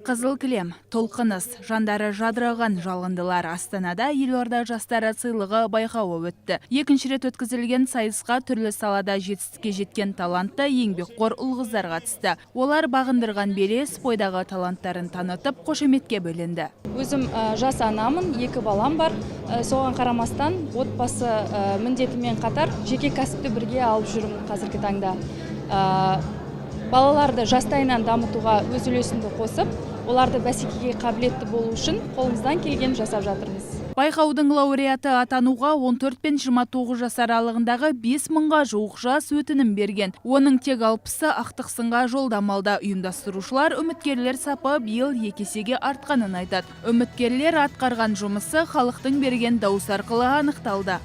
Қызыл кілем, толқыныс, жандары жадыраған жалғындылар Астанада елорда жастары сыйлығы байқауы өтті. Екінші рет өткізілген сайысқа түрлі салада жетістікке жеткен талантты еңбекқор ұл-қыздар қатысты. Олар бағындырған белес бойдағы таланттарын танытып, қошеметке бөленді. Өзім жас анамын, 2 балам бар. Соған қарамастан отбасы міндетімен қатар жеке кәсіпті бірге алып жүрмін қазіргі таңда. Балаларды жастайынан дамытуға өз үлесімді қосып, оларды бәсекеге қабілетті болу үшін қолымыздан келген жасап жатырмыз. Байқаудың лауреаты атануға 14 пен 29 жас аралығындағы 5000-ға жуық жас өтінім берген. Оның тек 60-ы ақтық сынға жолдамалда. Ұйымдастырушылар үміткерлер сапы биыл 2 есеге артқанын айтады. Үміткерлер атқарған жұмысы халықтың берген дауыс арқылы анықталды.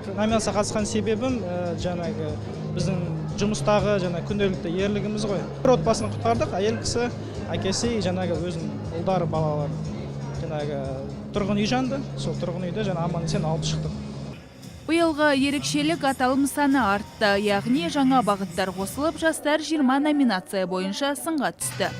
Номинацияға қатысқан себебім жаңағы біздің жұмыстағы күнделікті ерлігіміз ғой. Бір отбасын құтқардық, әйел кісі, әкесі, жаңағы өзінің ұлдары, балалар. Жаңағы тұрғын үй жанды, сол тұрғын үйді аман-есен алып шықтық. Биылғы ерекшелік аталым саны артты, яғни жаңа бағыттар қосылып, жастар 20 номинация бойынша сынға түсті.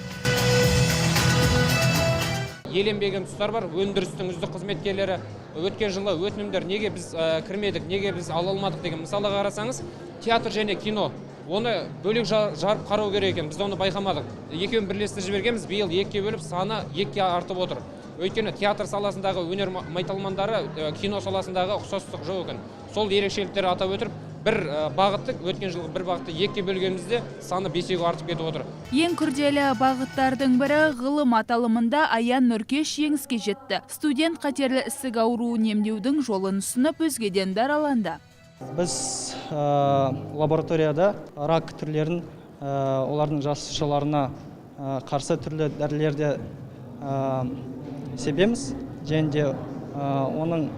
Еленбеген тұстар бар, өндірістің үздік қызметкерлері. Өткен жылы өтінімдер неге біз кірмедік, неге біз ала алмадық деген мысалы қарасаңыз, театр және кино. Оны бөлек жарып қарау керек екен, біз оны байқамадық. Екеуін бірлесті жібергенбіз, биыл 2-ке бөліп, саны 2-ке артып отыр. Өйткені театр саласындағы өнер майталмандары кино саласындағы ұқсастық жоқ екен. Сол ерекшеліктері атап өтіп, бір бағытты, өткен жылғы бір бағытты 2-ке бөлгенімізде саны 5-ге артып кетіп отыр. Ең күрделі бағыттардың бірі ғылым аталымында Аян Нұркеш жеңіске жетті. Студент қатерлі ісік ауруын емдеудің жолын ұсынып өзгеден дараланды. Біз лабораторияда рак түрлерін олардың жасушаларына қарсы түрлі дәрілерді себеміз, және де оның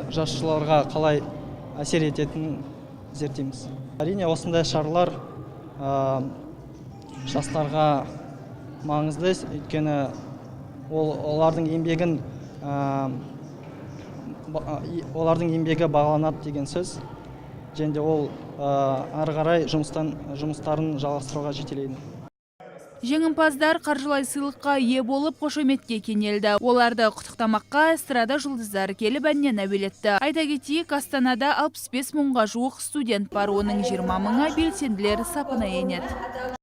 жасушаларға қалай әсер ететінін зерттейміз. Әрине осындай шаралар жастарға маңызды, өйткені олардың еңбегі бағаланады деген сөз, және де ол ары қарай жұмыстарын жалғастыруға жетелейді. Жеңімпаздар қаржылай сыйлыққа ие болып қошеметке кенелді. Оларды құттықтамаққа эстрада жұлдыздары келіп әннен әуелетті. Айта кетейік, Астанада 65 мыңға жуық студент бар, оның 20 мыңы белсенділер сапына енеді.